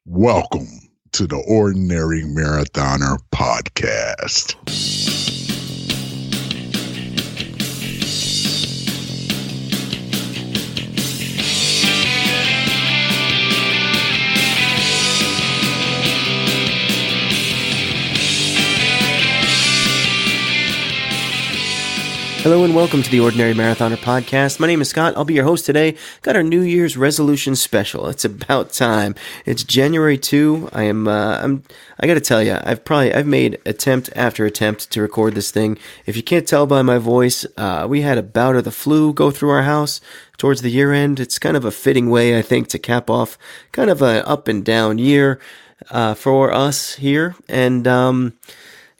Welcome to the Ordinary Marathoner podcast. Hello and welcome to the Ordinary Marathoner podcast. My name is Scott. I'll be your host today. Got our New Year's resolution special. It's about time. It's January 2. I got to tell you, I've made attempt after attempt to record this thing. If you can't tell by my voice, we had a bout of the flu go through our house towards the year end. It's kind of a fitting way, I think, to cap off kind of an up and down year, for us here. And,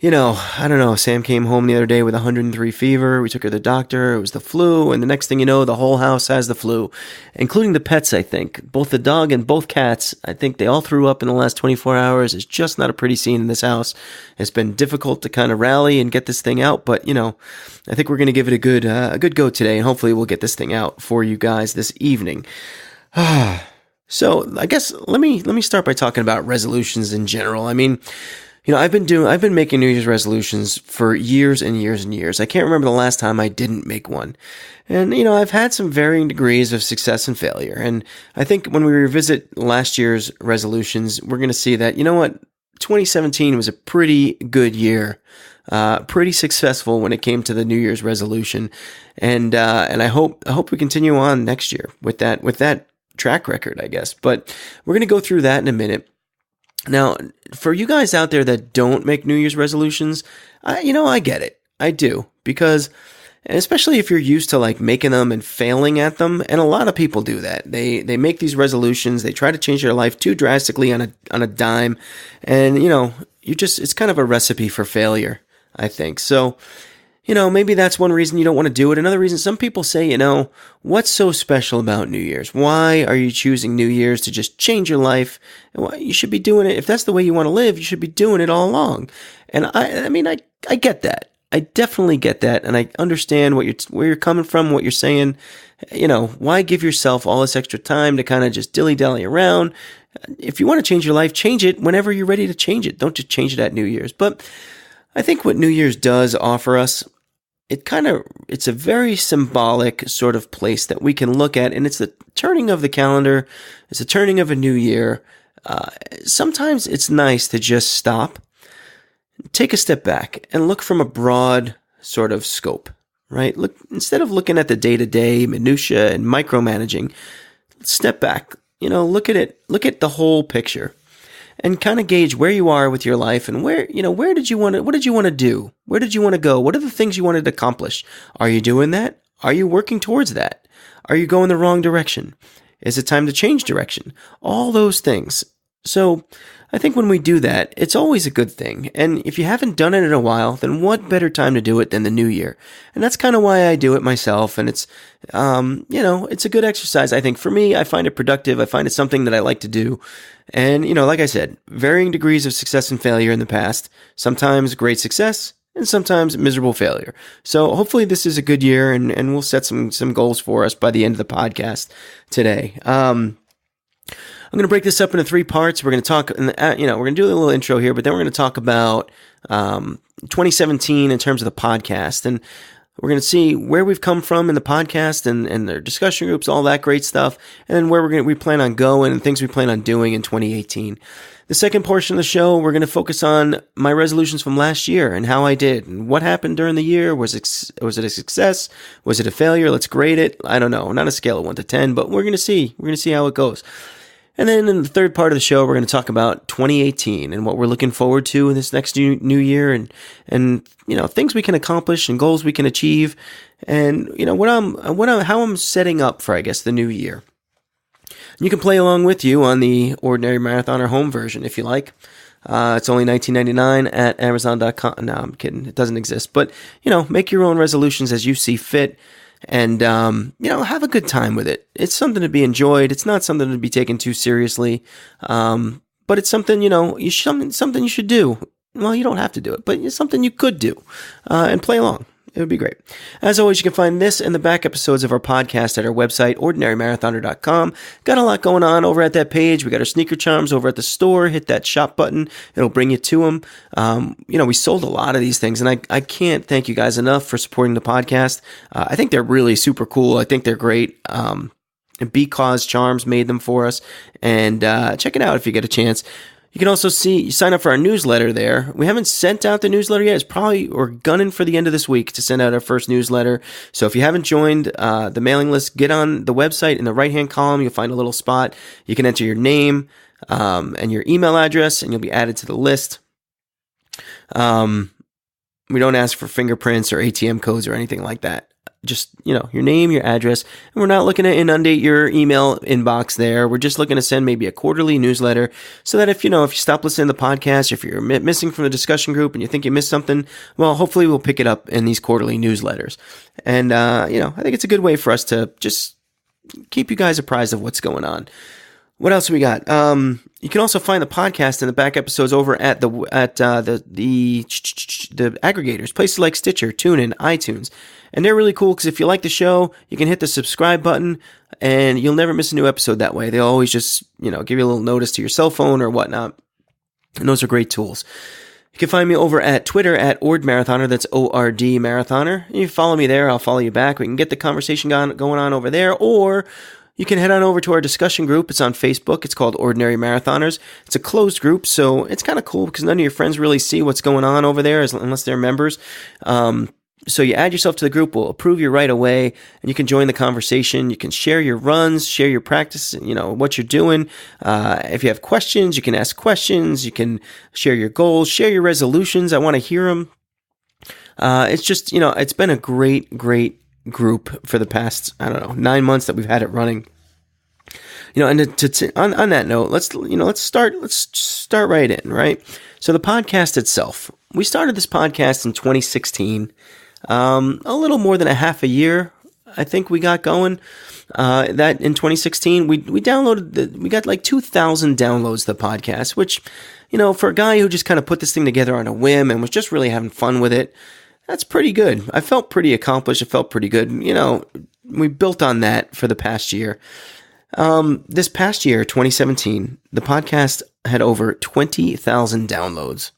I don't know, Sam came home the other day with 103 fever. We took her to the doctor. It was the flu. And the next thing you know, the whole house has the flu, including the pets, I think. Both the dog and both cats, I think they all threw up in the last 24 hours. It's just not a pretty scene in this house. It's been difficult to kind of rally and get this thing out. But, I think we're going to give it a good go today. And hopefully we'll get this thing out for you guys this evening. So I guess let me start by talking about resolutions in general. I mean, I've been making New Year's resolutions for years and years and years. I can't remember the last time I didn't make one. And, I've had some varying degrees of success and failure. And I think when we revisit last year's resolutions, we're going to see that, 2017 was a pretty good year. Pretty successful when it came to the New Year's resolution. And I hope we continue on next year with that track record, I guess. But we're going to go through that in a minute. Now, for you guys out there that don't make New Year's resolutions, I get it. I do. Because, especially if you're used to making them and failing at them, and a lot of people do that. They make these resolutions, they try to change their life too drastically on a dime, and it's kind of a recipe for failure, I think. So, maybe that's one reason you don't want to do it. Another reason, some people say, what's so special about New Year's? Why are you choosing New Year's to just change your life? You should be doing it. If that's the way you want to live, you should be doing it all along. And I get that. I definitely get that. And I understand where you're coming from, what you're saying. Why give yourself all this extra time to kind of just dilly-dally around? If you want to change your life, change it whenever you're ready to change it. Don't just change it at New Year's. But I think what New Year's does offer us, it's a very symbolic sort of place that we can look at, and it's the turning of the calendar. It's the turning of a new year. Sometimes it's nice to just stop, take a step back, and look from a broad sort of scope, right? Instead of looking at the day-to-day minutia and micromanaging, step back, look at it, look at the whole picture. And kind of gauge where you are with your life and what did you want to do? Where did you want to go? What are the things you wanted to accomplish? Are you doing that? Are you working towards that? Are you going the wrong direction? Is it time to change direction? All those things. So I think when we do that, it's always a good thing. And if you haven't done it in a while, then what better time to do it than the new year? And that's kind of why I do it myself. And it's, it's a good exercise. I think for me, I find it productive. I find it something that I like to do. And, like I said, varying degrees of success and failure in the past, sometimes great success and sometimes miserable failure. So hopefully this is a good year and we'll set some goals for us by the end of the podcast today. I'm going to break this up into 3 parts. We're going to talk, we're going to do a little intro here, but then we're going to talk about 2017 in terms of the podcast. And we're going to see where we've come from in the podcast and their discussion groups, all that great stuff. And then where we plan on going and things we plan on doing in 2018. The second portion of the show, we're going to focus on my resolutions from last year and how I did and what happened during the year. Was it a success? Was it a failure? Let's grade it. I don't know. Not a scale of 1 to 10, but we're going to see. We're going to see how it goes. And then in the third part of the show, we're going to talk about 2018 and what we're looking forward to in this next new year and things we can accomplish and goals we can achieve and, how I'm setting up for, I guess, the new year. You can play along with you on the Ordinary Marathoner home version if you like. It's only $19.99 at Amazon.com. No, I'm kidding. It doesn't exist. But, make your own resolutions as you see fit. And, have a good time with it. It's something to be enjoyed. It's not something to be taken too seriously. But it's something, something you should do. Well, you don't have to do it, but it's something you could do, and play along. It would be great. As always, you can find this and the back episodes of our podcast at our website, ordinarymarathoner.com. Got a lot going on over at that page. We got our sneaker charms over at the store. Hit that shop button. It'll bring you to them. We sold a lot of these things, and I can't thank you guys enough for supporting the podcast. I think they're really super cool. I think they're great. Because Charms made them for us. And check it out if you get a chance. You can also sign up for our newsletter there. We haven't sent out the newsletter yet. We're gunning for the end of this week to send out our first newsletter. So if you haven't joined the mailing list, get on the website. In the right-hand column, you'll find a little spot. You can enter your name and your email address, and you'll be added to the list. We don't ask for fingerprints or ATM codes or anything like that. Just, your name, your address, and we're not looking to inundate your email inbox there. We're just looking to send maybe a quarterly newsletter so that if you stop listening to the podcast, if you're missing from the discussion group and you think you missed something, well, hopefully we'll pick it up in these quarterly newsletters. And, I think it's a good way for us to just keep you guys apprised of what's going on. What else we got? You can also find the podcast and the back episodes over at the aggregators, places like Stitcher, TuneIn, iTunes. And they're really cool because if you like the show, you can hit the subscribe button and you'll never miss a new episode that way. They'll always just, give you a little notice to your cell phone or whatnot. And those are great tools. You can find me over at Twitter at OrdMarathoner. That's ORD Marathoner. You follow me there, I'll follow you back. We can get the conversation going on over there, or you can head on over to our discussion group. It's on Facebook. It's called Ordinary Marathoners. It's a closed group, so it's kind of cool because none of your friends really see what's going on over there unless they're members. So you add yourself to the group. We'll approve you right away, and you can join the conversation. You can share your runs, share your practice, what you're doing. If you have questions, you can ask questions. You can share your goals, share your resolutions. I want to hear them. It's just, it's been a great, great group for the past, 9 months that we've had it running. And on that note, let's start right in, right? So the podcast itself, we started this podcast in 2016, a little more than a half a year, I think we got going. That in 2016, we downloaded we got like 2,000 downloads to the podcast, which, for a guy who just kind of put this thing together on a whim and was just really having fun with it, that's pretty good. I felt pretty accomplished. It felt pretty good. We built on that for the past year. This past year, 2017, the podcast had over 20,000 downloads.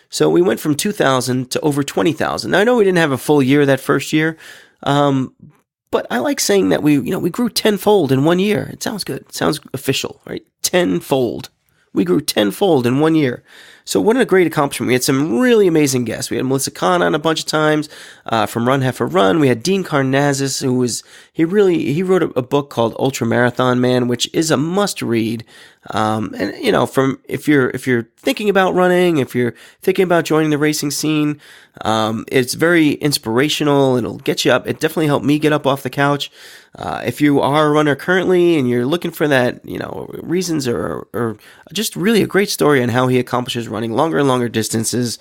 So we went from 2,000 to over 20,000. Now, I know we didn't have a full year that first year, but I like saying that we grew tenfold in 1 year. It sounds good. It sounds official, right? Tenfold. We grew tenfold in 1 year. So what a great accomplishment. We had some really amazing guests. We had Melissa Kahn on a bunch of times from Run Heifer Run. We had Dean Karnazes, he wrote a book called Ultra Marathon Man, which is a must read. And from if you're thinking about running, if you're thinking about joining the racing scene, it's very inspirational. It'll get you up. It definitely helped me get up off the couch. If you are a runner currently and you're looking for that, reasons or just really a great story on how he accomplishes running longer and longer distances.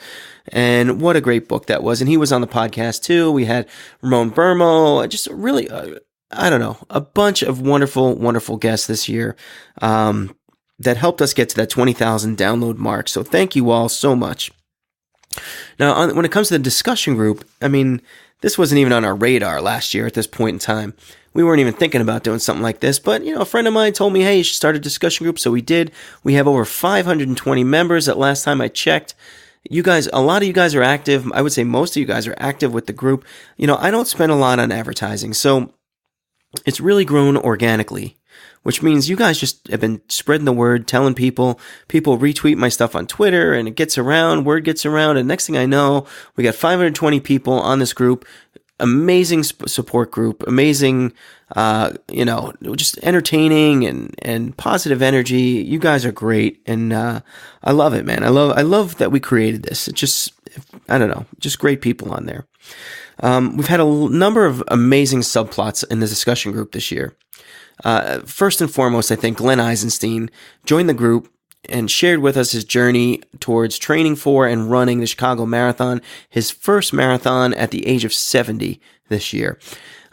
And what a great book that was. And he was on the podcast too. We had Ramon Burmo, just really, a bunch of wonderful, wonderful guests this year, that helped us get to that 20,000 download mark. So thank you all so much. Now, when it comes to the discussion group, this wasn't even on our radar last year at this point in time. We weren't even thinking about doing something like this, but, a friend of mine told me, hey, you should start a discussion group. So we did. We have over 520 members at last time I checked. You guys, a lot of you guys are active. I would say most of you guys are active with the group. I don't spend a lot on advertising, so it's really grown organically, which means you guys just have been spreading the word, telling people retweet my stuff on Twitter, and it gets around, word gets around, and next thing I know, we got 520 people on this group. Amazing support group, amazing, just entertaining and positive energy. You guys are great, and I love it, man. I love that we created this. It's just, just great people on there. We've had a number of amazing subplots in the discussion group this year. First and foremost, I think Glenn Eisenstein joined the group and shared with us his journey towards training for and running the Chicago Marathon, his first marathon at the age of 70 this year.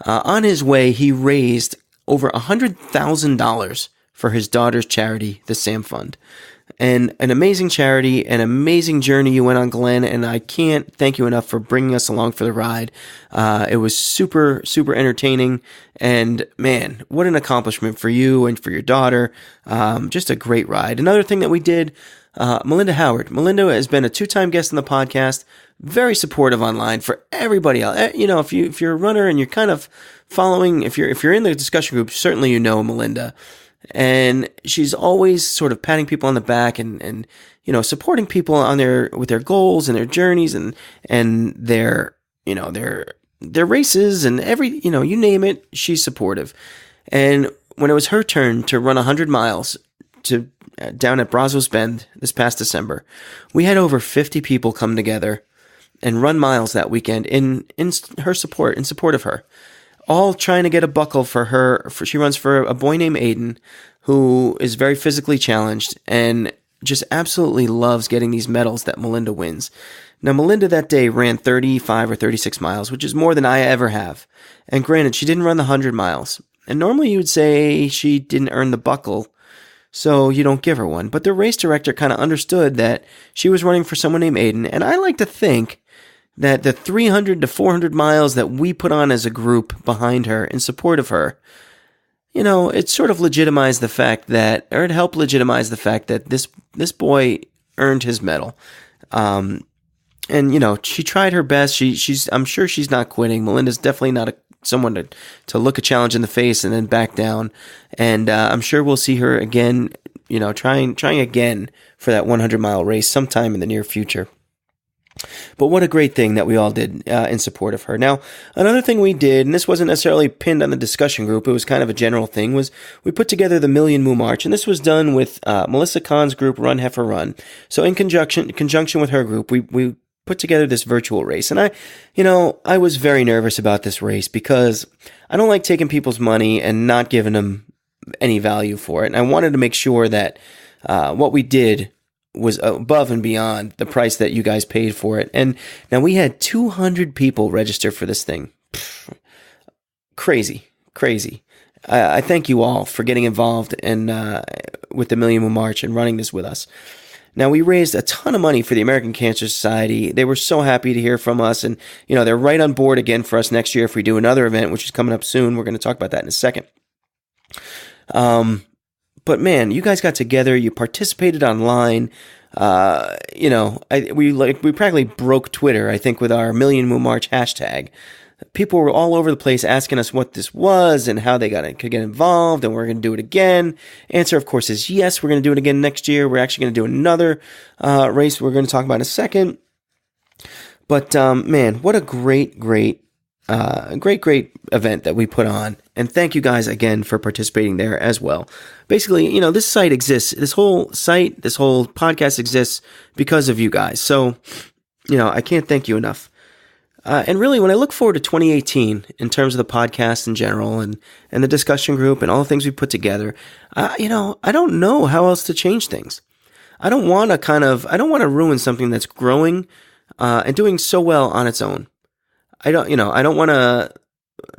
On his way, he raised over $100,000 for his daughter's charity, the Sam Fund. and an amazing charity, an amazing journey you went on, Glenn, and I can't thank you enough for bringing us along for the ride. It was super, super entertaining, and man, what an accomplishment for you and for your daughter. Just a great ride. Another thing that we did, Melinda Howard. Melinda has been a 2-time guest on the podcast, very supportive online for everybody else. You know, if you're a runner and you're kind of following, if you're in the discussion group, certainly you know Melinda. And she's always sort of patting people on the back and you know, supporting people on with their goals and their journeys and their, you know, their races and you know, you name it, she's supportive. And when it was her turn to run 100 miles down at Brazos Bend this past December, we had over 50 people come together and run miles that weekend in her support, in support of her. All trying to get a buckle for her. She runs for a boy named Aiden, who is very physically challenged and just absolutely loves getting these medals that Melinda wins. Now, Melinda that day ran 35 or 36 miles, which is more than I ever have. And granted, she didn't run the 100 miles. And normally you would say she didn't earn the buckle, so you don't give her one. But the race director kind of understood that she was running for someone named Aiden. And I like to think that the 300 to 400 miles that we put on as a group behind her in support of her, you know, it sort of legitimized the fact that, or it helped legitimize the fact that this boy earned his medal. And, you know, she tried her best. I'm sure she's not quitting. Melinda's definitely not someone to look a challenge in the face and then back down. And I'm sure we'll see her again, you know, trying again for that 100-mile race sometime in the near future. But what a great thing that we all did in support of her. Now, another thing we did, and this wasn't necessarily pinned on the discussion group, it was kind of a general thing, was we put together the Million Moo March, and this was done with Melissa Kahn's group, Run Heifer Run. So in conjunction with her group, we put together this virtual race. And I was very nervous about this race because I don't like taking people's money and not giving them any value for it. And I wanted to make sure that what we did was above and beyond the price that you guys paid for it. And now we had 200 people register for this thing. Crazy. I thank you all for getting involved with the Million Moo March and running this with us. Now, we raised a ton of money for the American Cancer Society. They were so happy to hear from us, and you know, they're right on board again for us next year if we do another event, which is coming up soon. We're going to talk about that in a second. But man, you guys got together, you participated online. You know, we practically broke Twitter, I think, with our Million Moo March hashtag. People were all over the place asking us what this was and how they could get involved, and we're going to do it again. Answer, of course, is yes, we're going to do it again next year. We're actually going to do another race we're going to talk about in a second. But man, what a great event that we put on. And thank you guys again for participating there as well. Basically, you know, this site exists. This whole podcast exists because of you guys. So, you know, I can't thank you enough. And really, when I look forward to 2018 in terms of the podcast in general and the discussion group and all the things we put together, you know, I don't know how else to change things. I don't want to ruin something that's growing and doing so well on its own. I don't want to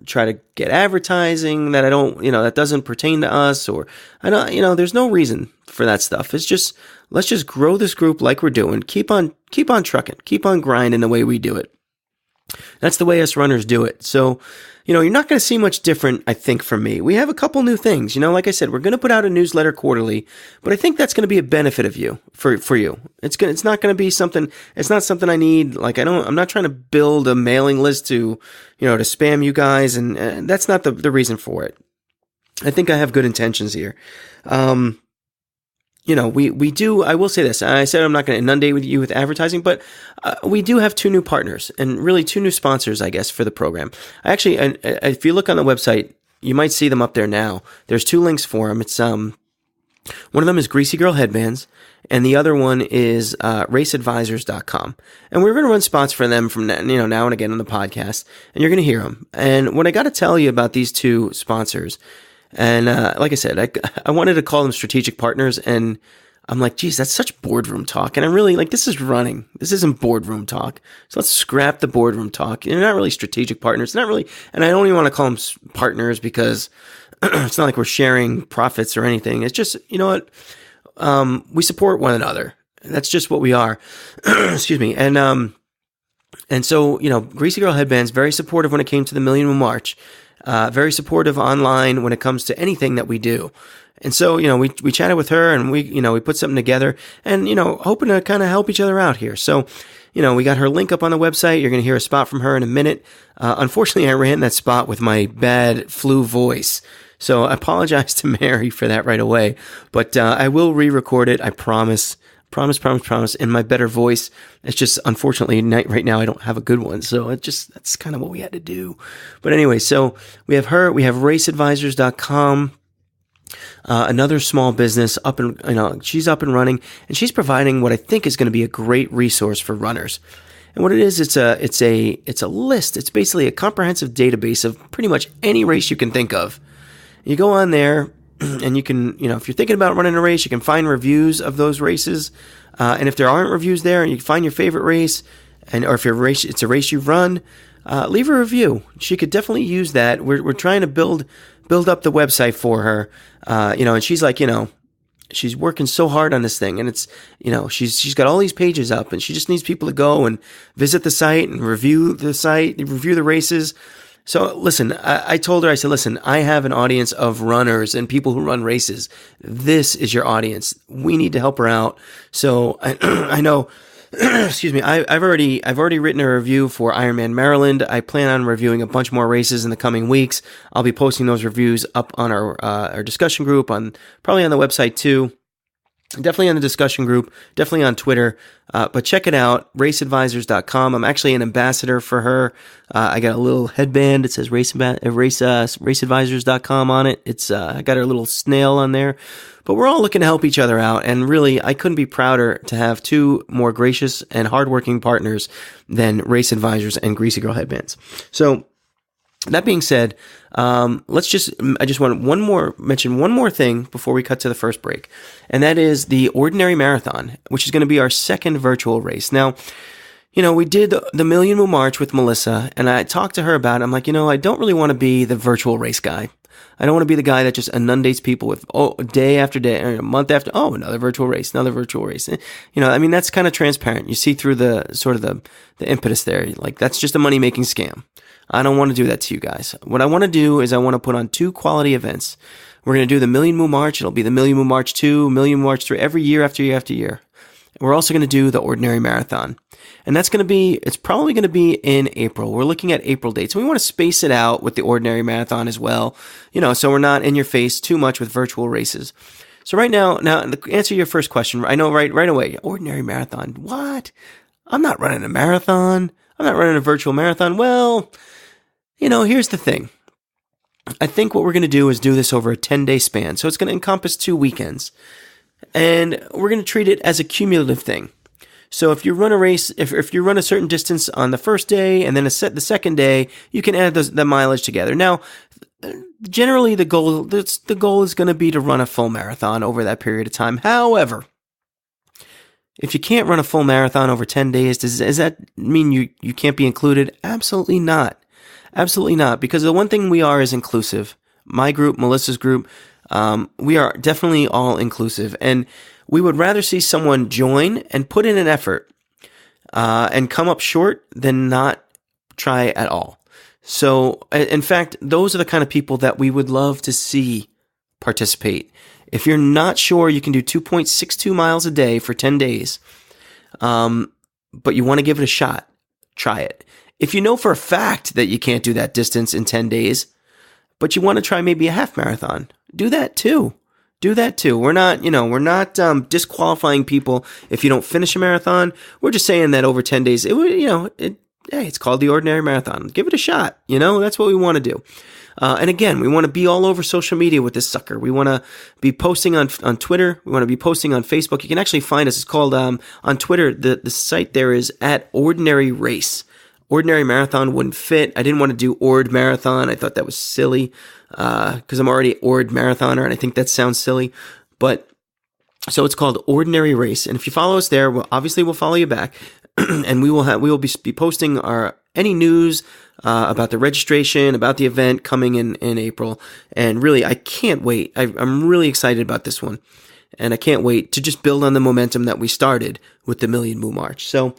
try to get advertising that that doesn't pertain to us, or there's no reason for that stuff. It's just, let's just grow this group like we're doing. Keep on trucking, keep on grinding the way we do it. That's the way us runners do it. So, you know, you're not going to see much different, I think, from me. We have a couple new things. You know, like I said, we're going to put out a newsletter quarterly, but I think that's going to be a benefit of you for you. It's not going to be something. It's not something I need. Like I'm not trying to build a mailing list to spam you guys, and that's not the reason for it. I think I have good intentions here. You know, we do, I will say this, I said I'm not going to inundate you with advertising, but we do have 2 new partners and really 2 new sponsors, I guess, for the program. Actually, if you look on the website, you might see them up there now. There's 2 links for them. It's one of them is Greasy Girl Headbands, and the other one is raceadvisors.com. And we're going to run spots for them from now and again on the podcast, and you're going to hear them. And what I got to tell you about these 2 sponsors, and like I said, I wanted to call them strategic partners, and I'm like, geez, that's such boardroom talk. And I'm really like, this is running. This isn't boardroom talk. So let's scrap the boardroom talk. They're not really strategic partners. Not really, and I don't even want to call them partners because it's not like we're sharing profits or anything. It's just, you know what? we support one another. That's just what we are. Excuse me. And so, Greasy Girl Headbands, very supportive when it came to the Million Moon March. Very supportive online when it comes to anything that we do. And so, we chatted with her and we put something together and, hoping to kind of help each other out here. So, we got her link up on the website. You're going to hear a spot from her in a minute. Unfortunately, I ran that spot with my bad flu voice. So I apologize to Mary for that right away, but I will re-record it. I promise, in my better voice. It's just, unfortunately, right now I don't have a good one. So that's kind of what we had to do. But anyway, so we have her, we have raceadvisors.com, another small business she's up and running, and she's providing what I think is going to be a great resource for runners. And what it is, it's a list. It's basically a comprehensive database of pretty much any race you can think of. You go on there and you can, if you're thinking about running a race, you can find reviews of those races. And if there aren't reviews there, you can find your favorite race, or if it's a race you've run, leave a review. She could definitely use that. We're trying to build up the website for her. And she's like, she's working so hard on this thing, and it's, she's got all these pages up, and she just needs people to go and visit the site and review the races. So listen, I told her, I said, listen, I have an audience of runners and people who run races. This is your audience. We need to help her out. So I know, excuse me, I've already written a review for Ironman Maryland. I plan on reviewing a bunch more races in the coming weeks. I'll be posting those reviews up on our discussion group, probably on the website too. Definitely on the discussion group, definitely on Twitter, but check it out, raceadvisors.com. I'm actually an ambassador for her. I got a little headband. It says raceadvisors.com on it. I got her little snail on there, but we're all looking to help each other out. And really, I couldn't be prouder to have two more gracious and hardworking partners than Race Advisors and Greasy Girl Headbands. So, that being said, I just want to mention one more thing before we cut to the first break, and that is the Ordinary Marathon, which is going to be our second virtual race. Now, we did the Million Moon March with Melissa, and I talked to her about it. I'm like, I don't really want to be the virtual race guy. I don't want to be the guy that just inundates people with, day after day, or a month after, another virtual race. That's kind of transparent. You see through the sort of the impetus there. Like, that's just a money-making scam. I don't want to do that to you guys. What I want to do is I want to put on two quality events. We're going to do the Million Moon March. It'll be the Million Moon March 2, Million Moon March 3, every year after year after year. We're also going to do the Ordinary Marathon. And it's probably going to be in April. We're looking at April dates. And we want to space it out with the Ordinary Marathon as well, so we're not in your face too much with virtual races. So right now to answer your first question, I know right away, Ordinary Marathon. What? I'm not running a marathon. I'm not running a virtual marathon. Well, here's the thing. I think what we're going to do is do this over a 10-day span. So it's going to encompass 2 weekends. And we're going to treat it as a cumulative thing. So if you run a race, if you run a certain distance on the first day and then the second day, you can add the mileage together. Now, generally the goal is going to be to run a full marathon over that period of time. However, if you can't run a full marathon over 10 days, does that mean you can't be included? Absolutely not. Absolutely not. Because the one thing we are is inclusive. My group, Melissa's group, we are definitely all inclusive. And we would rather see someone join and put in an effort and come up short than not try at all. So, in fact, those are the kind of people that we would love to see participate. If you're not sure you can do 2.62 miles a day for 10 days, but you want to give it a shot, try it. If you know for a fact that you can't do that distance in 10 days, but you want to try maybe a half marathon, do that too. We're not disqualifying people if you don't finish a marathon. We're just saying that over 10 days, it's called the Ordinary Marathon. Give it a shot. That's what we want to do. And again, we want to be all over social media with this sucker. We want to be posting on Twitter. We want to be posting on Facebook. You can actually find us. It's called, on Twitter, the site there is @Ordinary Race. Ordinary Marathon wouldn't fit. I didn't want to do Ord Marathon. I thought that was silly, because I'm already Ord Marathoner, and I think that sounds silly. But, so it's called Ordinary Race. And if you follow us there, we'll follow you back. And we will be posting any news about the registration, about the event coming in April. And really, I can't wait. I'm really excited about this one. And I can't wait to just build on the momentum that we started with the Million Moo March. So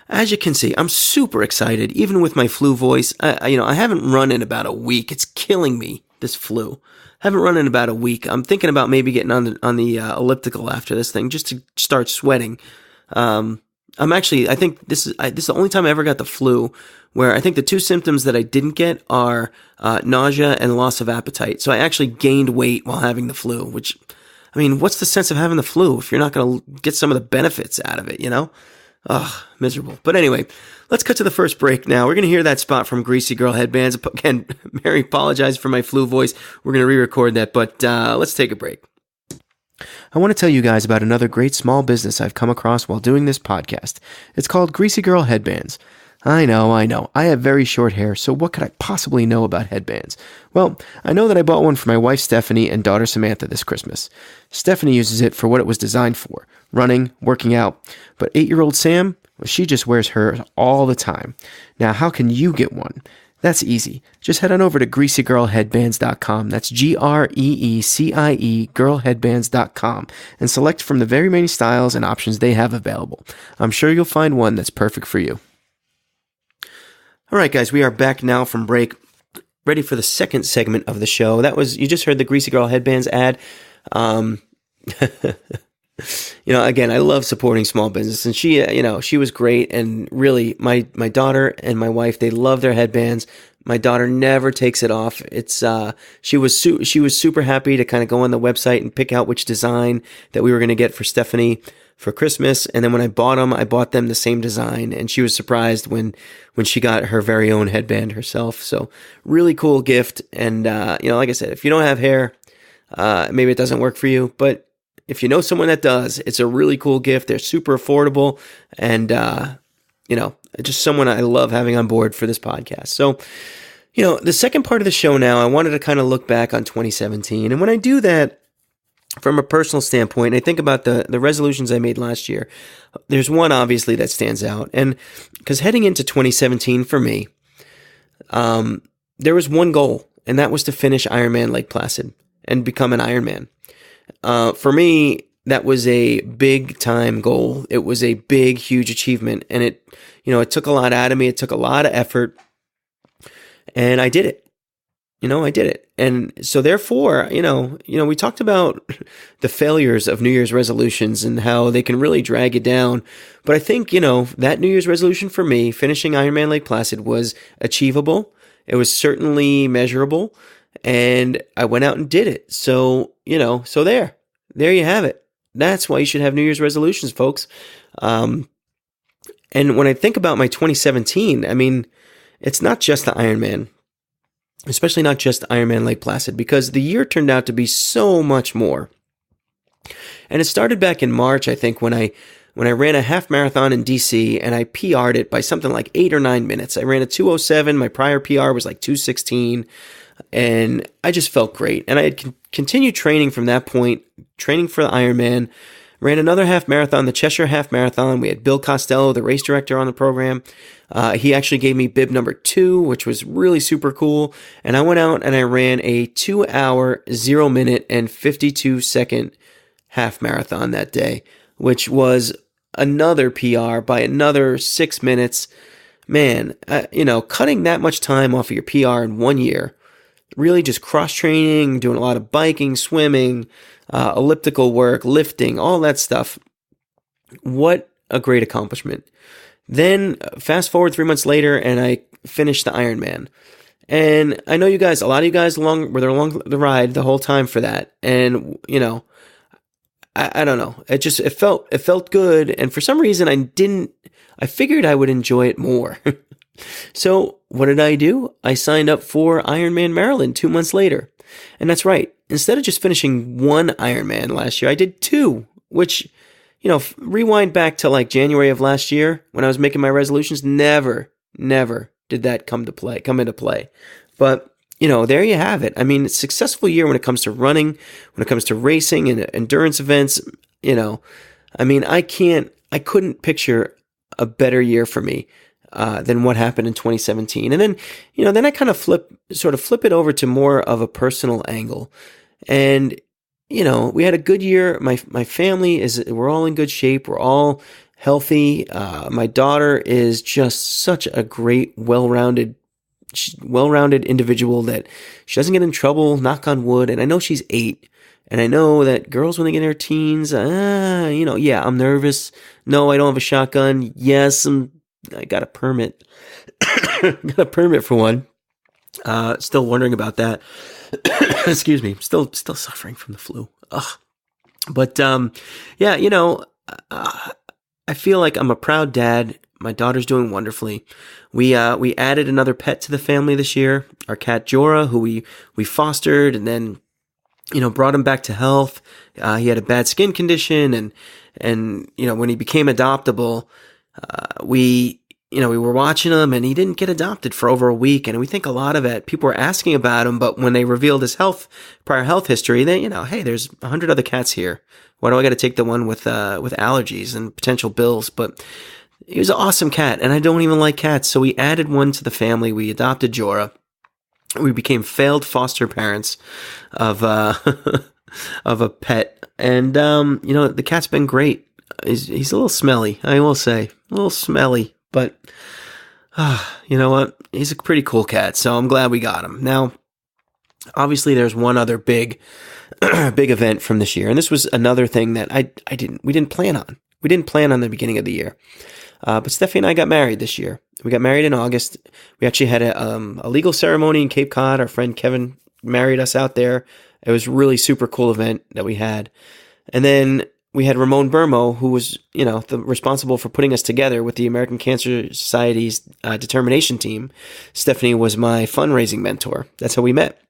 as you can see, I'm super excited, even with my flu voice. I haven't run in about a week. It's killing me, this flu. I haven't run in about a week. I'm thinking about maybe getting on the elliptical after this thing just to start sweating. I think this is the only time I ever got the flu, where I think the two symptoms that I didn't get are nausea and loss of appetite. So I actually gained weight while having the flu, which, I mean, what's the sense of having the flu if you're not going to get some of the benefits out of it, you know? Ugh, miserable. But anyway, let's cut to the first break now. We're going to hear that spot from Greasy Girl Headbands. Again, Mary, apologize for my flu voice. We're going to re-record that, but let's take a break. I want to tell you guys about another great small business I've come across while doing this podcast. It's called Greasy Girl Headbands. I know. I have very short hair, so what could I possibly know about headbands? Well, I know that I bought one for my wife Stephanie and daughter Samantha this Christmas. Stephanie uses it for what it was designed for, running, working out. But 8-year-old Sam, well, she just wears hers all the time. Now, how can you get one? That's easy. Just head on over to greasygirlheadbands.com. That's GREECIE girlheadbands.com and select from the very many styles and options they have available. I'm sure you'll find one that's perfect for you. All right, guys, we are back now from break, ready for the second segment of the show. You just heard the Greasy Girl Headbands ad. Again, I love supporting small business, and she was great. And really, my daughter and my wife, they love their headbands. My daughter never takes it off. She was super happy to kind of go on the website and pick out which design that we were going to get for Stephanie for Christmas. And then when I bought them the same design, and she was surprised when she got her very own headband herself. So really cool gift. And, like I said, if you don't have hair, maybe it doesn't work for you, but if you know someone that does, it's a really cool gift. They're super affordable, and, just someone I love having on board for this podcast. So, the second part of the show now, I wanted to kind of look back on 2017. And when I do that, from a personal standpoint, I think about the resolutions I made last year. There's one, obviously, that stands out. And because heading into 2017 for me, there was one goal, and that was to finish Ironman Lake Placid and become an Ironman. For me, that was a big time goal. It was a big, huge achievement, and it took a lot out of me. It took a lot of effort, and I did it. I did it. And so therefore, we talked about the failures of New Year's resolutions and how they can really drag you down. But I think, that New Year's resolution for me, finishing Ironman Lake Placid, was achievable. It was certainly measurable, and I went out and did it. So, so there you have it. That's why you should have New Year's resolutions, folks. And when I think about my 2017, I mean, it's not just the Ironman, especially not just Ironman Lake Placid, because the year turned out to be so much more. And it started back in March, I think, when I ran a half marathon in DC, and I PR'd it by something like 8 or 9 minutes. I ran a 2:07. My prior PR was like 2:16. And I just felt great. And I had continued training from that point, training for the Ironman. Ran another half marathon, the Cheshire Half Marathon. We had Bill Costello, the race director, on the program. He actually gave me bib number 2, which was really super cool. And I went out and I ran a 2 hour, 0 minute, and 52 second half marathon that day, which was another PR by another 6 minutes. Man, cutting that much time off of your PR in 1 year, really just cross-training, doing a lot of biking, swimming, elliptical work, lifting, all that stuff. What a great accomplishment. Then fast forward 3 months later, and I finished the Ironman. And I know you guys, a lot of you guys were there along the ride the whole time for that. And, I don't know. It felt good. And for some reason I figured I would enjoy it more. So what did I do? I signed up for Ironman Maryland 2 months later. And that's right. Instead of just finishing one Ironman last year, I did 2, which, rewind back to like January of last year when I was making my resolutions, never did that come into play. But, there you have it. I mean, it's a successful year when it comes to running, when it comes to racing and endurance events. I mean, I couldn't picture a better year for me than what happened in 2017. And then, then I kind of flip it over to more of a personal angle. And, we had a good year. My family we're all in good shape. We're all healthy. My daughter is just such a great, well-rounded individual that she doesn't get in trouble, knock on wood. And I know she's 8. And I know that girls, when they get in their teens, yeah, I'm nervous. No, I don't have a shotgun. Yes, I got a permit. Got a permit for one. Still wondering about that. Excuse me. Still suffering from the flu. Ugh. But, yeah, I feel like I'm a proud dad. My daughter's doing wonderfully. We added another pet to the family this year, our cat Jorah, who we fostered and then, brought him back to health. He had a bad skin condition and when he became adoptable, we were watching him and he didn't get adopted for over a week. And we think a lot of it, people were asking about him, but when they revealed his prior health history, they, hey, there's 100 other cats here. Why do I got to take the one with allergies and potential bills? But he was an awesome cat, and I don't even like cats. So we added one to the family. We adopted Jorah. We became failed foster parents of of a pet, and the cat's been great. He's a little smelly, I will say, a little smelly, but you know what? He's a pretty cool cat, so I'm glad we got him. Now, obviously, there's one other big event from this year, and this was another thing that we didn't plan on. We didn't plan on the beginning of the year. But Stephanie and I got married this year. We got married in August. We actually had a legal ceremony in Cape Cod. Our friend Kevin married us out there. It was a really super cool event that we had. And then we had Ramon Burmo, who was, responsible for putting us together with the American Cancer Society's determination team. Stephanie was my fundraising mentor. That's how we met.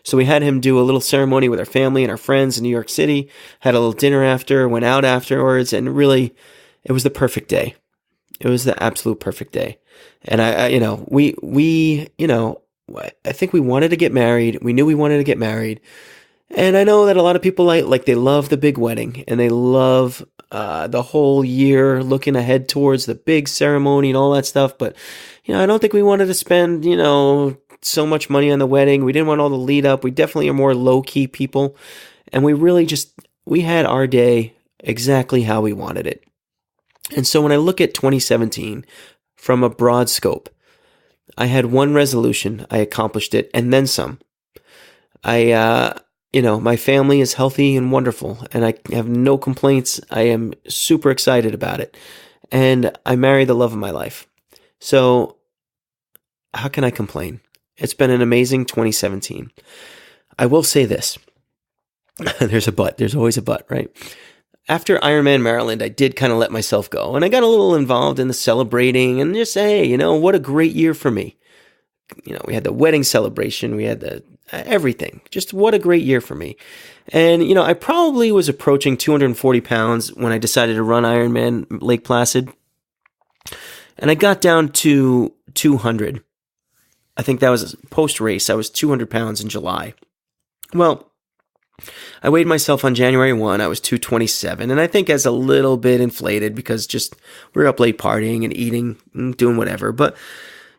So we had him do a little ceremony with our family and our friends in New York City, had a little dinner after, went out afterwards, and really, it was the perfect day. It was the absolute perfect day. And I think we wanted to get married. We knew we wanted to get married. And I know that a lot of people they love the big wedding and they love the whole year looking ahead towards the big ceremony and all that stuff. But, I don't think we wanted to spend, so much money on the wedding. We didn't want all the lead up. We definitely are more low key people. And we had our day exactly how we wanted it. And so when I look at 2017 from a broad scope, I had one resolution. I accomplished it and then some. My family is healthy and wonderful and I have no complaints. I am super excited about it. And I married the love of my life. So how can I complain? It's been an amazing 2017. I will say this. There's a but. There's always a but, right? After Ironman Maryland, I did kind of let myself go. And I got a little involved in the celebrating and just say, what a great year for me. We had the wedding celebration. We had the everything. Just what a great year for me. And, I probably was approaching 240 pounds when I decided to run Ironman Lake Placid. And I got down to 200. I think that was post-race. I was 200 pounds in July. Well, I weighed myself on January 1. I was 227. And I think as a little bit inflated because just we were up late partying and eating and doing whatever. But,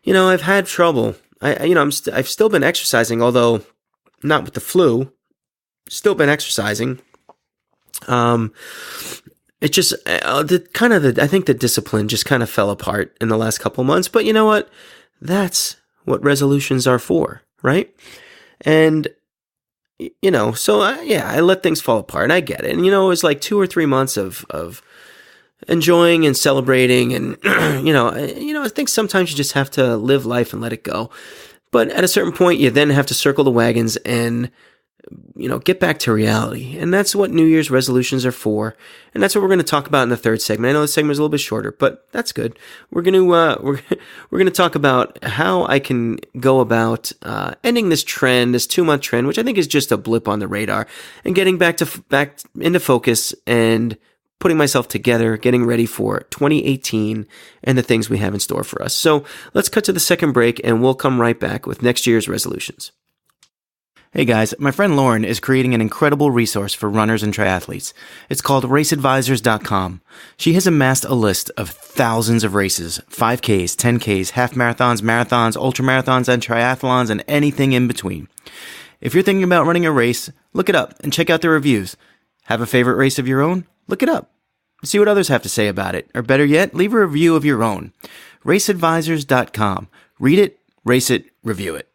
I've had trouble. I've still been exercising, although not with the flu. Still been exercising. It just, I think the discipline just kind of fell apart in the last couple of months. But you know what? That's what resolutions are for, right? And, so I let things fall apart and I get it. And, it was like 2 or 3 months of enjoying and celebrating. And, I think sometimes you just have to live life and let it go. But at a certain point, you then have to circle the wagons and, get back to reality. And that's what New Year's resolutions are for. And that's what we're going to talk about in the third segment. I know the segment is a little bit shorter, but that's good. We're going to we're going to talk about how I can go about ending this trend, this 2-month trend, which I think is just a blip on the radar, and getting back into focus and putting myself together, getting ready for 2018 and the things we have in store for us. So let's cut to the second break, and we'll come right back with next year's resolutions. Hey guys, my friend Lauren is creating an incredible resource for runners and triathletes. It's called raceadvisors.com. She has amassed a list of thousands of races, 5Ks, 10Ks, half marathons, marathons, ultramarathons, and triathlons, and anything in between. If you're thinking about running a race, Look it up and check out the reviews. Have a favorite race of your own? Look it up. See what others have to say about it. Or better yet, leave a review of your own. RaceAdvisors.com. Read it, race it, review it.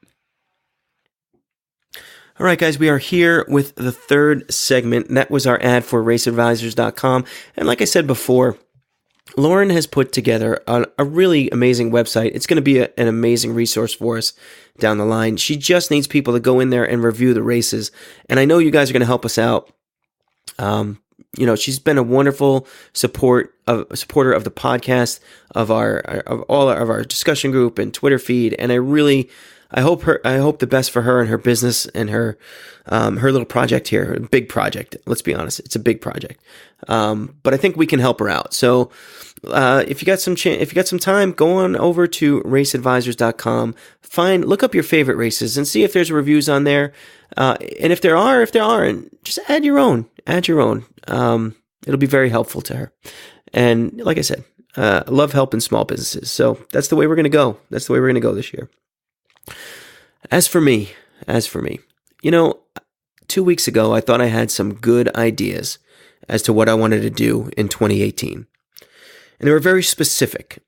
All right, guys, we are here with the third segment. That was our ad for RaceAdvisors.com. And like I said before, Lauren has put together a really amazing website. It's going to be an amazing resource for us down the line. She just needs people to go in there and review the races. And I know you guys are going to help us out. She's been a wonderful supporter of the podcast, of all of our discussion group and Twitter feed. And I hope the best for her and her business and her little project here, a big project. Let's be honest, it's a big project. But I think we can help her out. So, if you got some time, go on over to raceadvisors.com, look up your favorite races and see if there's reviews on there. And if there aren't, just add your own. It'll be very helpful to her. And like I said, I love helping small businesses. So that's the way we're going to go. That's the way we're going to go this year. As for me, 2 weeks ago, I thought I had some good ideas as to what I wanted to do in 2018. And they were very specific.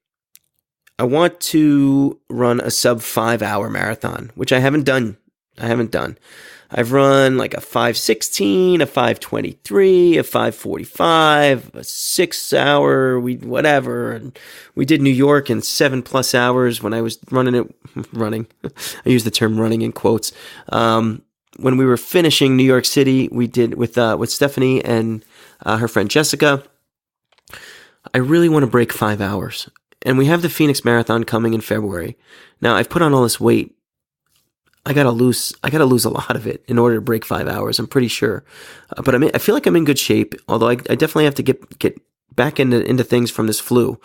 I want to run a sub 5 hour marathon, which I haven't done. I've run like a 5:16, a 5:23, a 5:45, a 6 hour, whatever. And we did New York in 7+ hours when I was running. I use the term running in quotes. When we were finishing New York City, we did with Stephanie and her friend Jessica. I really want to break 5 hours. And we have the Phoenix Marathon coming in February. Now, I've put on all this weight. I gotta lose a lot of it in order to break 5 hours. I'm pretty sure, but I feel like I'm in good shape. Although I definitely have to get back into things from this flu.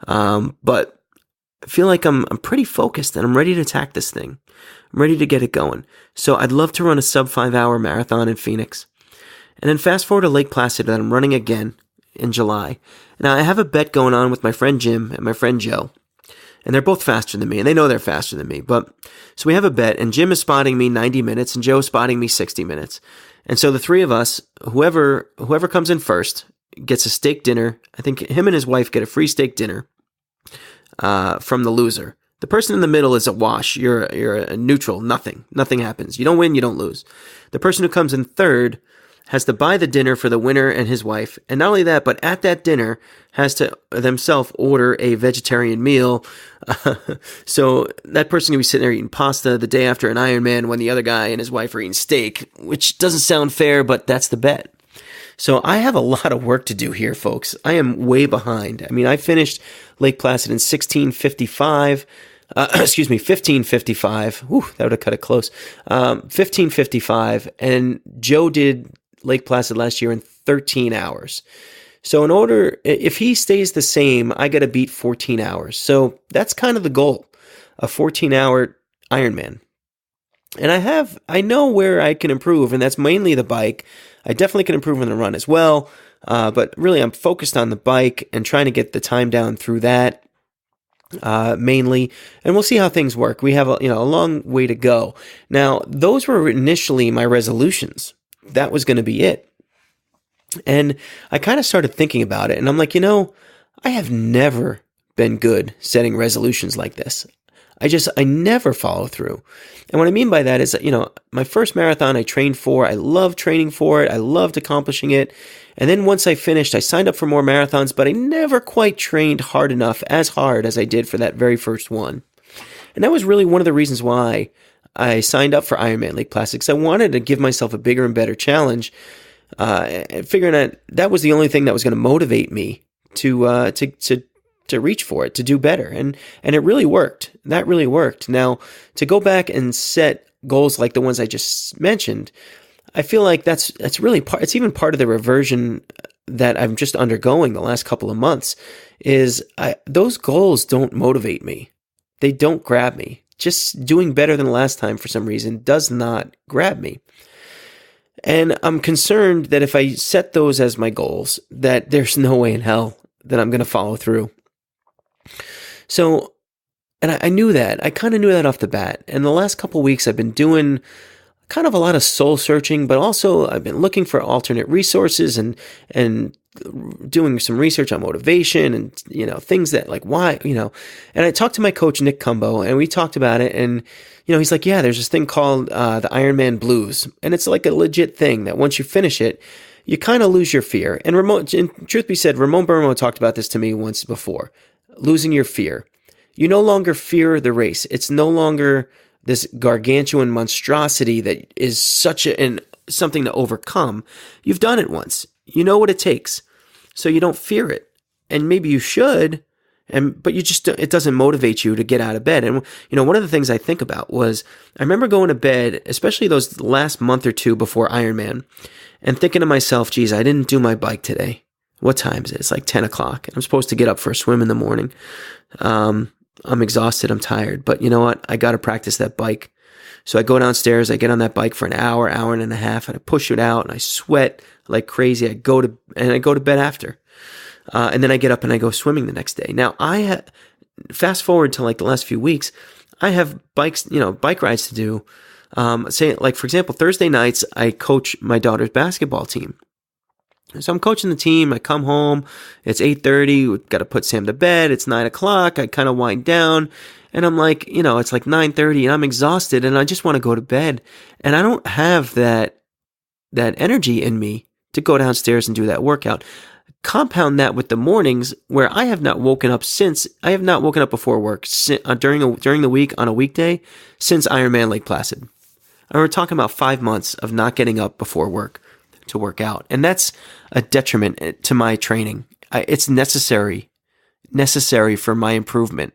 But I feel like I'm pretty focused and I'm ready to attack this thing. I'm ready to get it going. So I'd love to run a sub 5 hour marathon in Phoenix, and then fast forward to Lake Placid that I'm running again in July. Now I have a bet going on with my friend Jim and my friend Joe. And they're both faster than me, and they know they're faster than me. But so we have a bet, and Jim is spotting me 90 minutes, and Joe is spotting me 60 minutes. And so the three of us, whoever comes in first, gets a steak dinner. I think him and his wife get a free steak dinner from the loser. The person in the middle is a wash. You're a neutral. Nothing happens. You don't win, you don't lose. The person who comes in third has to buy the dinner for the winner and his wife. And not only that, but at that dinner has to themselves order a vegetarian meal. So that person can be sitting there eating pasta the day after an Ironman when the other guy and his wife are eating steak, which doesn't sound fair, but that's the bet. So I have a lot of work to do here, folks. I am way behind. I mean, I finished Lake Placid in 15:55. 15:55. Whew, that would have cut it close. 15:55. And Joe did Lake Placid last year in 13 hours. So if he stays the same, I got to beat 14 hours. So that's kind of the goal, a 14-hour Ironman. And I know where I can improve, and that's mainly the bike. I definitely can improve on the run as well. But really, I'm focused on the bike and trying to get the time down through that. Mainly, and we'll see how things work. We have a long way to go. Now, those were initially my resolutions. That was going to be it. And I kind of started thinking about it, and I'm like, I have never been good setting resolutions like this. I never follow through. And what I mean by that is that, my first marathon I trained for, I loved training for it. I loved accomplishing it. And then once I finished, I signed up for more marathons, but I never quite trained as hard as I did for that very first one. And that was really one of the reasons why I signed up for Ironman Lake Placid, because I wanted to give myself a bigger and better challenge, figuring that was the only thing that was going to motivate me to reach for it, to do better. And it really worked. That really worked. Now, to go back and set goals like the ones I just mentioned, I feel like that's really it's even part of the reversion that I'm just undergoing the last couple of months. Those goals don't motivate me. They don't grab me. Just doing better than last time for some reason does not grab me. And I'm concerned that if I set those as my goals, that there's no way in hell that I'm going to follow through. So, and I knew that. I kind of knew that off the bat. And the last couple of weeks, I've been doing kind of a lot of soul searching, but also I've been looking for alternate resources and doing some research on motivation and, things that like why, and I talked to my coach, Nick Cumbo, and we talked about it. And, he's like, yeah, there's this thing called the Ironman Blues. And it's like a legit thing that once you finish it, you kind of lose your fear. And truth be said, Ramon Burmo talked about this to me once before, losing your fear. You no longer fear the race. It's no longer this gargantuan monstrosity that is such something to overcome. You've done it once. You know what it takes. So you don't fear it. And maybe you should, but it doesn't motivate you to get out of bed. And, one of the things I think about was I remember going to bed, especially those last month or two before Ironman, and thinking to myself, geez, I didn't do my bike today. What time is it? It's like 10 o'clock. I'm supposed to get up for a swim in the morning. I'm exhausted. I'm tired. But you know what? I got to practice that bike. So I go downstairs. I get on that bike for an hour and a half, and I push it out, and I sweat like crazy. I go to bed after. And then I get up and I go swimming the next day. Now, fast forward to like the last few weeks, I have bike rides to do. Say, like, for example, Thursday nights, I coach my daughter's basketball team. So I'm coaching the team. I come home. It's 8:30. We've got to put Sam to bed. It's 9 o'clock. I kind of wind down. And I'm like, it's like 9:30 and I'm exhausted and I just want to go to bed. And I don't have that energy in me to go downstairs and do that workout. Compound that with the mornings where I have not woken up before work during the week on a weekday since Ironman Lake Placid. And we're talking about 5 months of not getting up before work to work out. And that's a detriment to my training. It's necessary for my improvement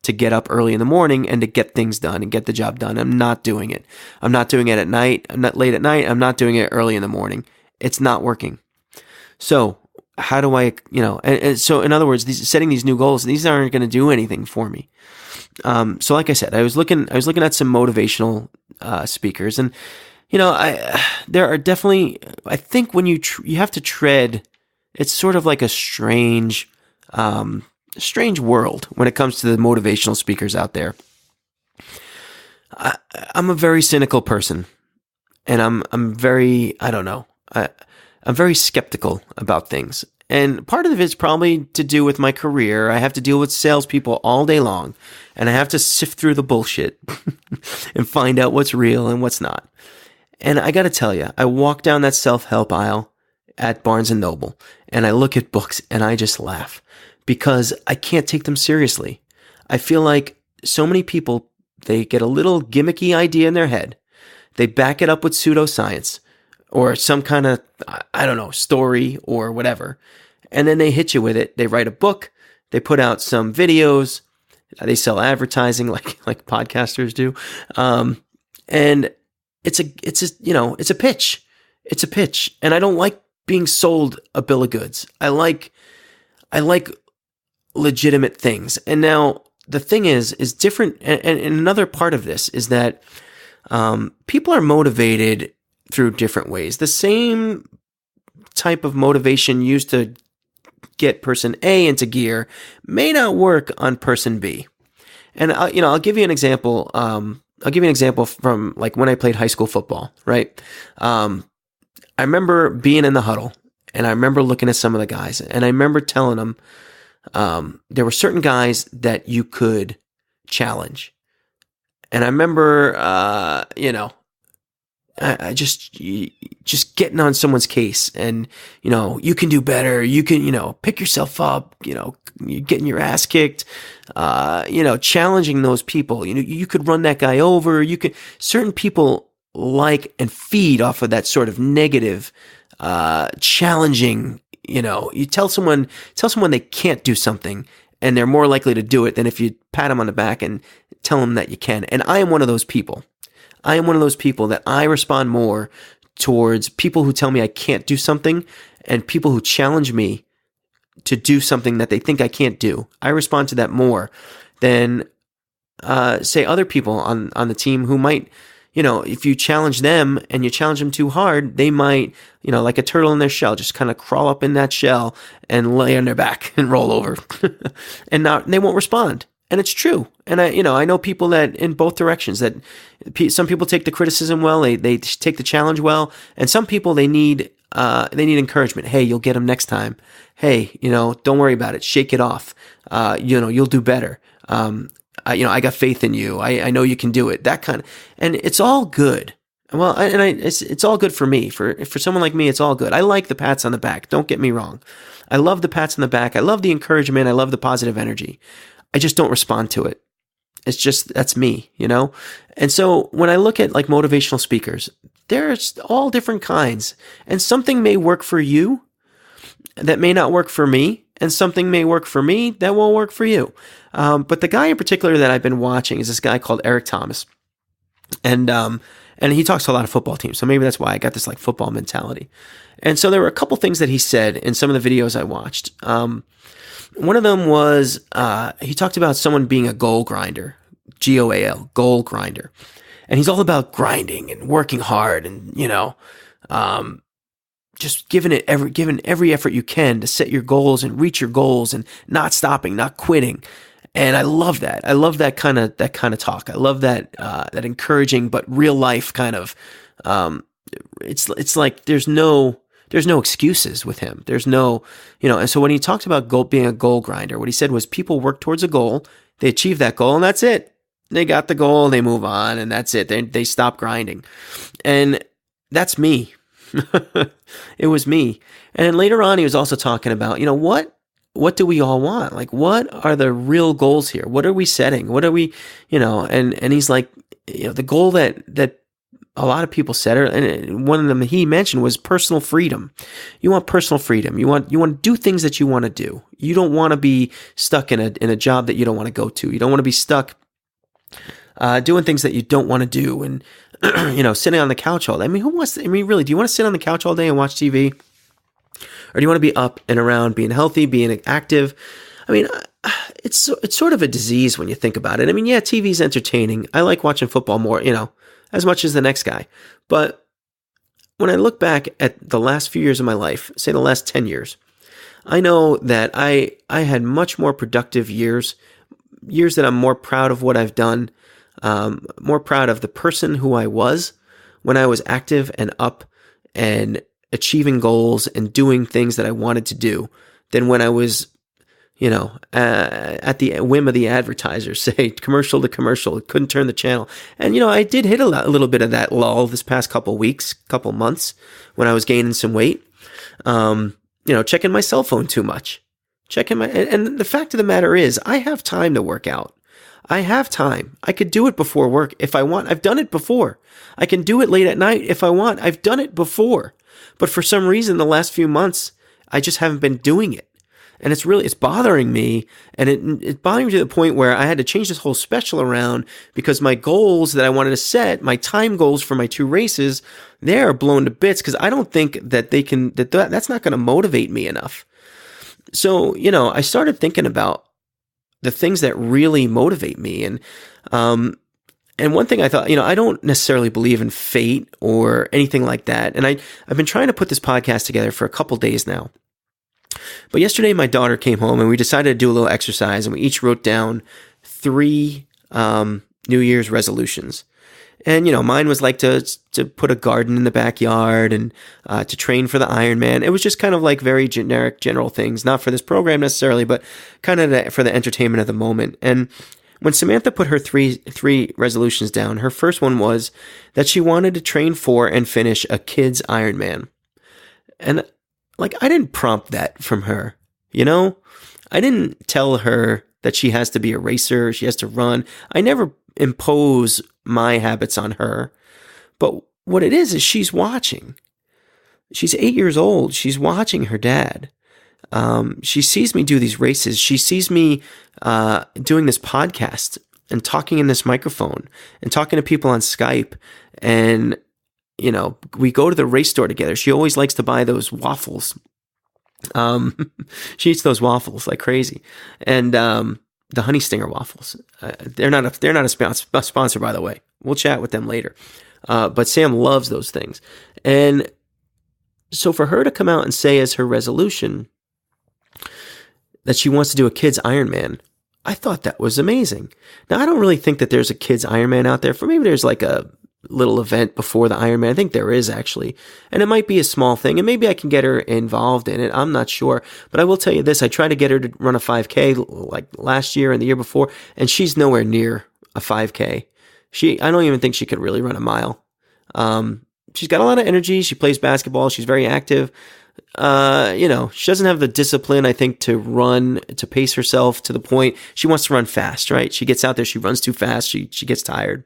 to get up early in the morning and to get things done and get the job done. I'm not doing it. I'm not doing it at night. I'm not late at night. I'm not doing it early in the morning. It's not working. So how do I, and so in other words, setting these new goals, these aren't going to do anything for me. So like I said, I was looking at some motivational speakers, and there are definitely, I think when you have to tread, it's sort of like a strange world when it comes to the motivational speakers out there. I'm a very cynical person, and I'm very, I don't know, I'm very skeptical about things. And part of it's probably to do with my career. I have to deal with salespeople all day long, and I have to sift through the bullshit and find out what's real and what's not. And I got to tell you, I walk down that self-help aisle at Barnes & Noble, and I look at books and I just laugh because I can't take them seriously. I feel like so many people, they get a little gimmicky idea in their head. They back it up with pseudoscience or some kind of, I don't know, story or whatever. And then they hit you with it. They write a book. They put out some videos. They sell advertising like podcasters do. And it's a pitch. It's a pitch. And I don't like being sold a bill of goods. I like legitimate things. And now the thing is different. And another part of this is that people are motivated through different ways. The same type of motivation used to get person A into gear may not work on person B. And I'll give you an example. I'll give you an example from like when I played high school football, right? I remember being in the huddle, and I remember looking at some of the guys, and I remember telling them there were certain guys that you could challenge. And I remember, I just getting on someone's case, and, you can do better. You can, pick yourself up, you're getting your ass kicked, challenging those people. You could run that guy over. Certain people like and feed off of that sort of negative, challenging, you tell someone they can't do something, and they're more likely to do it than if you pat them on the back and tell them that you can. And I am one of those people. I am one of those people that I respond more towards people who tell me I can't do something and people who challenge me to do something that they think I can't do. I respond to that more than, say, other people on the team who might, if you challenge them and you challenge them too hard, they might, like a turtle in their shell, just kind of crawl up in that shell and lay on their back and roll over. And they won't respond. And it's true. And I know people that in both directions, that some people take the criticism well, they take the challenge well. And some people, they need encouragement. Hey, you'll get them next time. Hey, don't worry about it. Shake it off. You'll do better. I got faith in you. I know you can do it. That kind of, and it's all good. Well, it's all good for me. For someone like me, it's all good. I like the pats on the back. Don't get me wrong. I love the pats on the back. I love the encouragement. I love the positive energy. I just don't respond to it. It's just, that's me, And so when I look at like motivational speakers, there's all different kinds, and something may work for you that may not work for me, and something may work for me that won't work for you. But the guy in particular that I've been watching is this guy called Eric Thomas. And he talks to a lot of football teams. So maybe that's why I got this like football mentality. And so there were a couple things that he said in some of the videos I watched. One of them was, he talked about someone being a goal grinder, GOAL, goal grinder. And he's all about grinding and working hard and, just giving every effort you can to set your goals and reach your goals and not stopping, not quitting. And I love that. I love that kind of talk. I love that encouraging but real life kind of. It's like there's no excuses with him. There's no, And so when he talked about being a goal grinder, what he said was people work towards a goal, they achieve that goal, and that's it. They got the goal, they move on, and that's it. They stop grinding, and that's me. It was me. And then later on, he was also talking about, what do we all want? Like, what are the real goals here? What are we setting? What are we, and he's like, the goal that a lot of people set, and one of them he mentioned was personal freedom. You want personal freedom. You want to do things that you want to do. You don't want to be stuck in a job that you don't want to go to. You don't want to be stuck doing things that you don't want to do, and sitting on the couch all day. I mean, really, do you want to sit on the couch all day and watch TV? Or do you want to be up and around, being healthy, being active? I mean, it's sort of a disease when you think about it. I mean, yeah, TV's entertaining. I like watching football more, as much as the next guy. But when I look back at the last few years of my life, say the last 10 years, I know that I had much more productive years that I'm more proud of what I've done, more proud of the person who I was when I was active and up and achieving goals and doing things that I wanted to do than when I was, at the whim of the advertiser, say commercial to commercial, couldn't turn the channel. And, I did hit a little bit of that lull this past couple months when I was gaining some weight, checking my cell phone too much, and the fact of the matter is I have time to work out. I have time. I could do it before work if I want. I've done it before. I can do it late at night if I want. I've done it before. But for some reason, the last few months, I just haven't been doing it. And it's bothering me. And it's bothering me to the point where I had to change this whole special around because my goals that I wanted to set, my time goals for my 2 races, they're blown to bits because I don't think that that's not going to motivate me enough. So, I started thinking about the things that really motivate me. And one thing I thought, I don't necessarily believe in fate or anything like that. And I've been trying to put this podcast together for a couple days now. But yesterday my daughter came home and we decided to do a little exercise, and we each wrote down 3 New Year's resolutions. And, mine was like to put a garden in the backyard and to train for the Ironman. It was just kind of like very generic, general things, not for this program necessarily, but kind of for the entertainment of the moment. And when Samantha put her three resolutions down, her first one was that she wanted to train for and finish a kid's Ironman. And I didn't prompt that from her, I didn't tell her that she has to be a racer, she has to run. I never impose my habits on her. But what it is she's watching. She's 8 years old. She's watching her dad. She sees me do these races. She sees me doing this podcast and talking in this microphone and talking to people on Skype. And, we go to the race store together. She always likes to buy those waffles. She eats those waffles like crazy. And the Honey Stinger waffles. They're not a sponsor, by the way. We'll chat with them later. But Sam loves those things. And so for her to come out and say as her resolution that she wants to do a kid's Ironman, I thought that was amazing. Now, I don't really think that there's a kids Ironman out there. For maybe there's like a little event before the Ironman. I think there is actually. And it might be a small thing, and maybe I can get her involved in it. I'm not sure. But I will tell you this. I tried to get her to run a 5K like last year and the year before, and she's nowhere near a 5K. I don't even think she could really run a mile. She's got a lot of energy. She plays basketball. She's very active. She doesn't have the discipline, I think, to pace herself to the point. She wants to run fast, right? She gets out there. She runs too fast. She gets tired.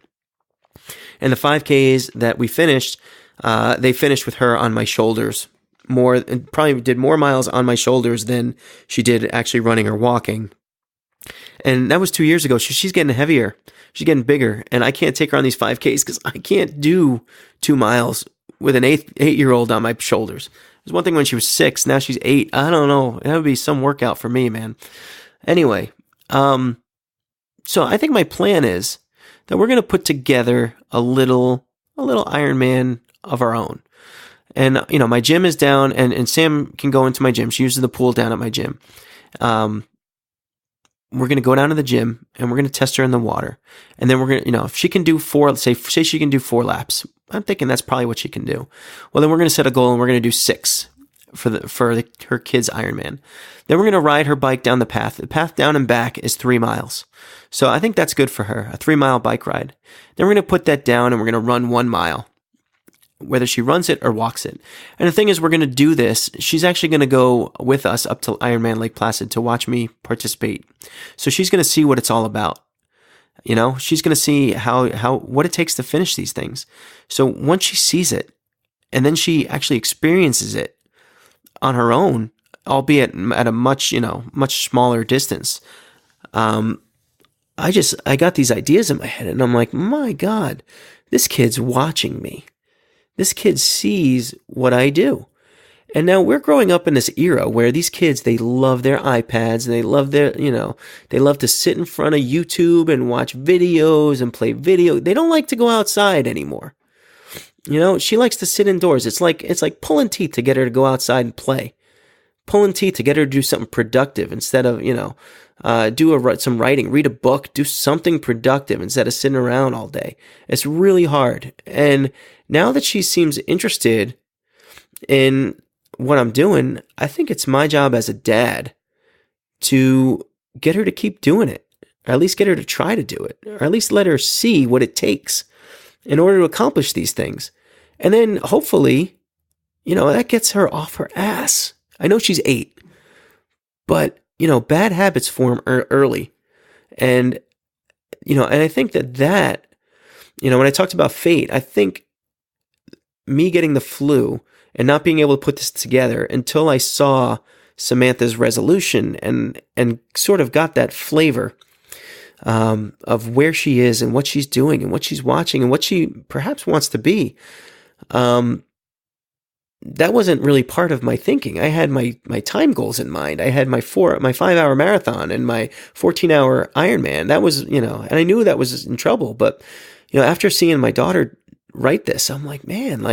And the 5Ks that we finished, they finished with her on my shoulders probably did more miles on my shoulders than she did actually running or walking. And that was 2 years ago. She's getting heavier. She's getting bigger. And I can't take her on these 5Ks because I can't do 2 miles with an 8-year-old on my shoulders. It was one thing when she was 6. Now she's 8. I don't know. That would be some workout for me, man. Anyway, so I think my plan is that we're going to put together a little Ironman of our own. And, my gym is down, and Sam can go into my gym. She uses the pool down at my gym. We're going to go down to the gym, and we're going to test her in the water. And then we're going to, if she can do say she can do 4 laps. I'm thinking that's probably what she can do. Well, then we're going to set a goal, and we're going to do 6 for her kids Ironman. Then we're going to ride her bike down the path. The path down and back is 3 miles. So I think that's good for her, a 3-mile bike ride. Then we're going to put that down, and we're going to run 1 mile, whether she runs it or walks it. And the thing is, we're going to do this. She's actually going to go with us up to Ironman Lake Placid to watch me participate. So she's going to see what it's all about. She's going to see what it takes to finish these things. So once she sees it, and then she actually experiences it on her own, albeit at a much smaller distance. I got these ideas in my head, and I'm like, my God, this kid's watching me. This kid sees what I do. And now we're growing up in this era where these kids, they love their iPads, and they love they love to sit in front of YouTube and watch videos and play video. They don't like to go outside anymore. She likes to sit indoors. It's like pulling teeth to get her to go outside and play. Pulling teeth to get her to do something productive instead of, do some writing, read a book, do something productive instead of sitting around all day. It's really hard. And now that she seems interested in what I'm doing, I think it's my job as a dad to get her to keep doing it, or at least get her to try to do it, or at least let her see what it takes in order to accomplish these things. And then hopefully, that gets her off her ass. I know she's 8, but, bad habits form early. And, and I think that, when I talked about fate, I think me getting the flu and not being able to put this together until I saw Samantha's resolution and sort of got that flavor of where she is and what she's doing and what she's watching and what she perhaps wants to be. That wasn't really part of my thinking. I had my time goals in mind. I had my 5-hour marathon and my 14-hour Ironman. That was, and I knew that was in trouble. But, after seeing my daughter write this, I'm like, man,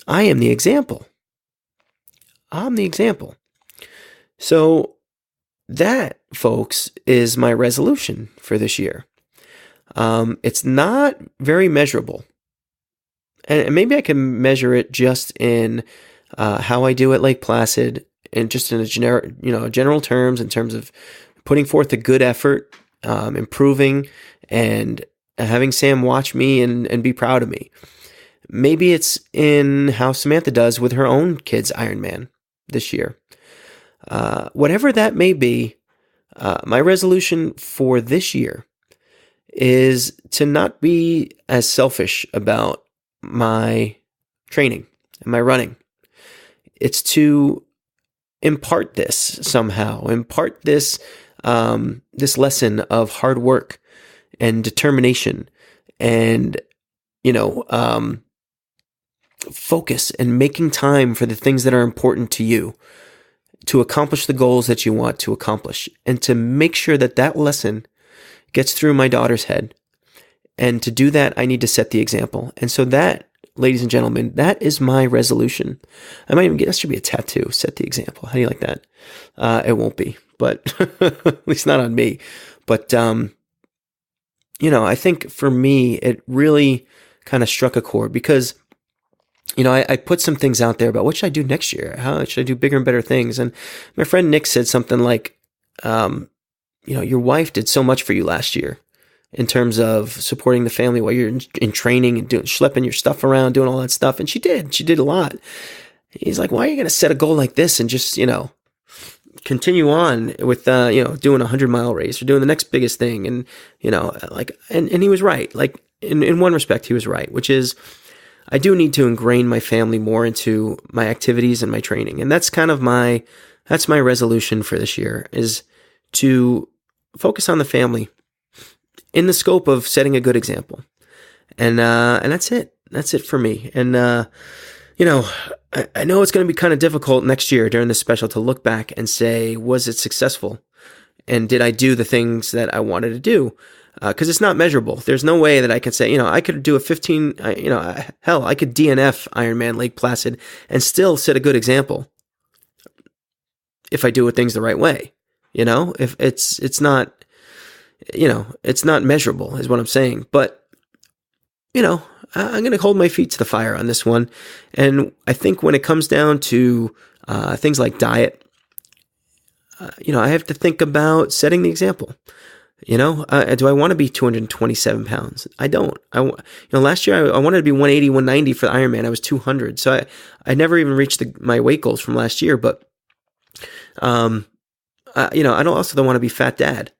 I am the example. I'm the example. So that, folks, is my resolution for this year. It's not very measurable. And maybe I can measure it just in how I do at Lake Placid, and just in general terms, in terms of putting forth a good effort, improving, and having Sam watch me and be proud of me. Maybe it's in how Samantha does with her own kids Ironman this year. Whatever that may be, my resolution for this year is to not be as selfish about my training and my running. It's to impart this somehow, this lesson of hard work and determination and, focus and making time for the things that are important to you to accomplish the goals that you want to accomplish, and to make sure that lesson gets through my daughter's head. And to do that, I need to set the example. And so that, ladies and gentlemen, that is my resolution. I might even that should be a tattoo. Set the example. How do you like that? It won't be, but at least not on me. But, I think for me, it really kind of struck a chord because, I put some things out there about what should I do next year? How should I do bigger and better things? And my friend Nick said something like, your wife did so much for you last year in terms of supporting the family while you're in training and schlepping your stuff around, doing all that stuff. And she did a lot. He's like, why are you going to set a goal like this and just, continue on with, doing a 100-mile race or doing the next biggest thing? And, and he was right. Like in one respect, he was right, which is I do need to ingrain my family more into my activities and my training. And that's kind of that's my resolution for this year, is to focus on the family in the scope of setting a good example. And that's it. That's it for me. And, I know it's going to be kind of difficult next year during this special to look back and say, was it successful? And did I do the things that I wanted to do? Because it's not measurable. There's no way that I can say, I could do a 15, hell, I could DNF Ironman Lake Placid and still set a good example if I do things the right way. If it's not, it's not measurable is what I'm saying. But, I'm going to hold my feet to the fire on this one. And I think when it comes down to things like diet, I have to think about setting the example. Do I want to be 227 pounds? I don't. Last year I wanted to be 180, 190 for the Ironman. I was 200. So I never even reached my weight goals from last year. But, I don't want to be fat dad.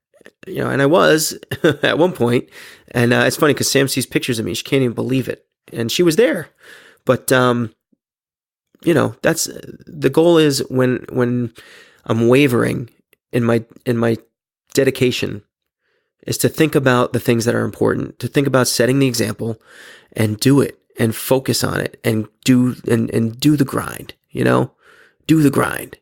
And I was at one point, and it's funny because Sam sees pictures of me. She can't even believe it. And she was there. But, that's the goal is when I'm wavering in my dedication, is to think about the things that are important, to think about setting the example and do it and focus on it and do the grind, do the grind.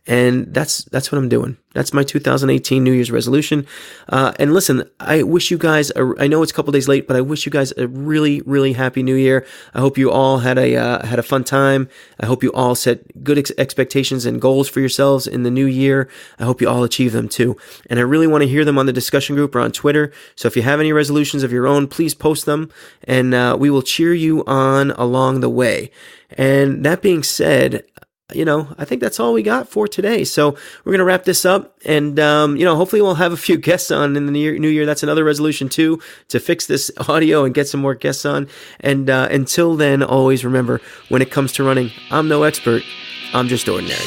And that's what I'm doing. That's my 2018 New Year's resolution. And listen, I wish you guys, I know it's a couple days late, but I wish you guys a really, really happy New Year. I hope you all had a fun time. I hope you all set good expectations and goals for yourselves in the new year. I hope you all achieve them too. And I really want to hear them on the discussion group or on Twitter. So if you have any resolutions of your own, please post them and we will cheer you on along the way. And that being said, I think that's all we got for today. So we're going to wrap this up and, hopefully we'll have a few guests on in the new year. That's another resolution too, to fix this audio and get some more guests on. And, until then, always remember, when it comes to running, I'm no expert. I'm just ordinary.